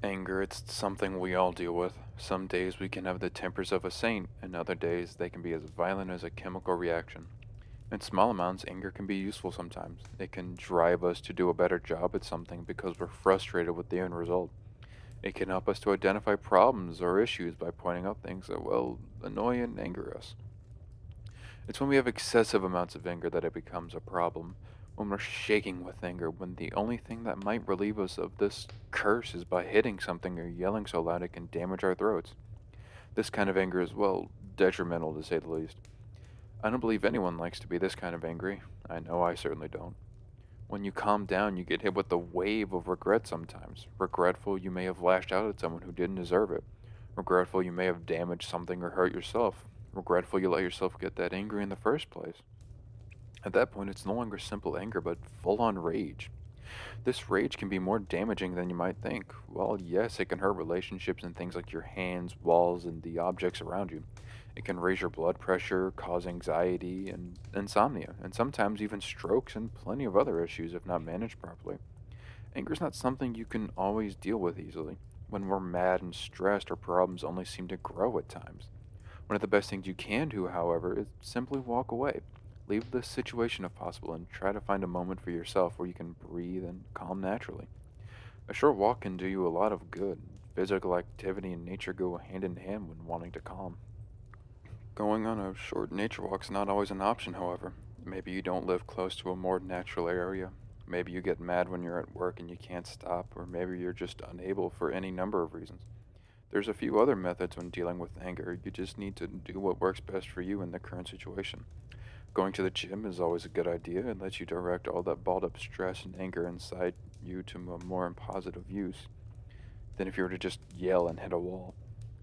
Anger, it's something we all deal with. Some days we can have the tempers of a saint, and other days they can be as violent as a chemical reaction. In small amounts, anger can be useful sometimes. It can drive us to do a better job at something because we're frustrated with the end result. It can help us to identify problems or issues by pointing out things that, well, annoy and anger us. It's when we have excessive amounts of anger that it becomes a problem. When we're shaking with anger, when the only thing that might relieve us of this curse is by hitting something or yelling so loud it can damage our throats. This kind of anger is, well, detrimental to say the least. I don't believe anyone likes to be this kind of angry. I know I certainly don't. When you calm down, you get hit with a wave of regret sometimes. Regretful you may have lashed out at someone who didn't deserve it. Regretful you may have damaged something or hurt yourself. Regretful you let yourself get that angry in the first place. At that point, it's no longer simple anger, but full on rage. This rage can be more damaging than you might think. Well, yes, it can hurt relationships and things like your hands, walls, and the objects around you. It can raise your blood pressure, cause anxiety and insomnia, and sometimes even strokes and plenty of other issues if not managed properly. Anger is not something you can always deal with easily. When we're mad and stressed, our problems only seem to grow at times. One of the best things you can do, however, is simply walk away. Leave the situation if possible and try to find a moment for yourself where you can breathe and calm naturally. A short walk can do you a lot of good. Physical activity and nature go hand in hand when wanting to calm. Going on a short nature walk is not always an option, however. Maybe you don't live close to a more natural area. Maybe you get mad when you're at work and you can't stop, or maybe you're just unable for any number of reasons. There's a few other methods when dealing with anger. You just need to do what works best for you in the current situation. Going to the gym is always a good idea. It lets you direct all that balled up stress and anger inside you to a more positive use than if you were to just yell and hit a wall.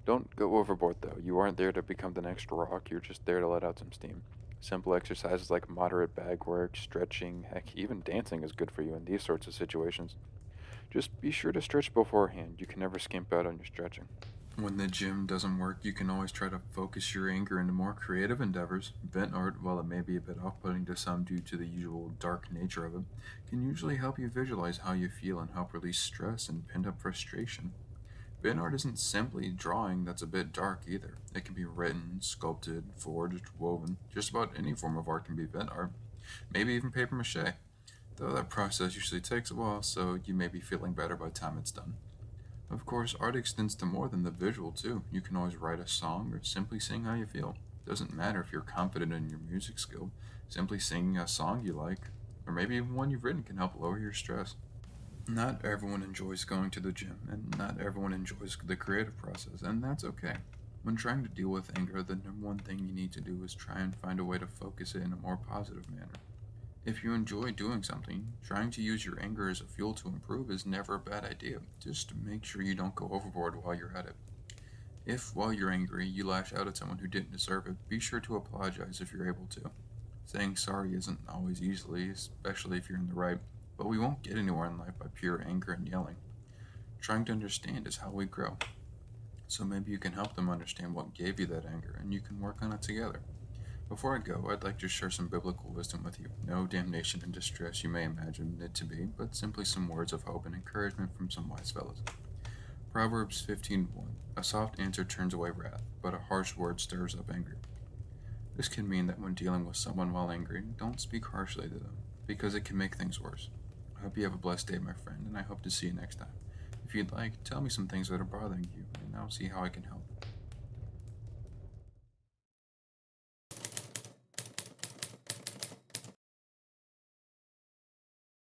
Don't go overboard though. You aren't there to become the next rock, you're just there to let out some steam. Simple exercises like moderate bag work, stretching, heck, even dancing is good for you in these sorts of situations. Just be sure to stretch beforehand. You can never skimp out on your stretching. When the gym doesn't work, you can always try to focus your anger into more creative endeavors. Vent art, while it may be a bit off putting to some due to the usual dark nature of it, can usually help you visualize how you feel and help release stress and pent up frustration. Vent art isn't simply drawing that's a bit dark either. It can be written, sculpted, forged, woven. Just about any form of art can be vent art. Maybe even paper mache. Though that process usually takes a while, so you may be feeling better by the time it's done. Of course, art extends to more than the visual, too. You can always write a song or simply sing how you feel. Doesn't matter if you're confident in your music skill, simply singing a song you like, or maybe even one you've written, can help lower your stress. Not everyone enjoys going to the gym, and not everyone enjoys the creative process, and that's okay. When trying to deal with anger, the number one thing you need to do is try and find a way to focus it in a more positive manner. If you enjoy doing something, trying to use your anger as a fuel to improve is never a bad idea. Just make sure you don't go overboard while you're at it. If, while you're angry, you lash out at someone who didn't deserve it, be sure to apologize if you're able to. Saying sorry isn't always easy, especially if you're in the right, but we won't get anywhere in life by pure anger and yelling. Trying to understand is how we grow. So maybe you can help them understand what gave you that anger, and you can work on it together. Before I go, I'd like to share some biblical wisdom with you. No damnation and distress you may imagine it to be, but simply some words of hope and encouragement from some wise fellows. Proverbs 15:1. A soft answer turns away wrath, but a harsh word stirs up anger. This can mean that when dealing with someone while angry, don't speak harshly to them, because it can make things worse. I hope you have a blessed day, my friend, and I hope to see you next time. If you'd like, tell me some things that are bothering you, and I'll see how I can help.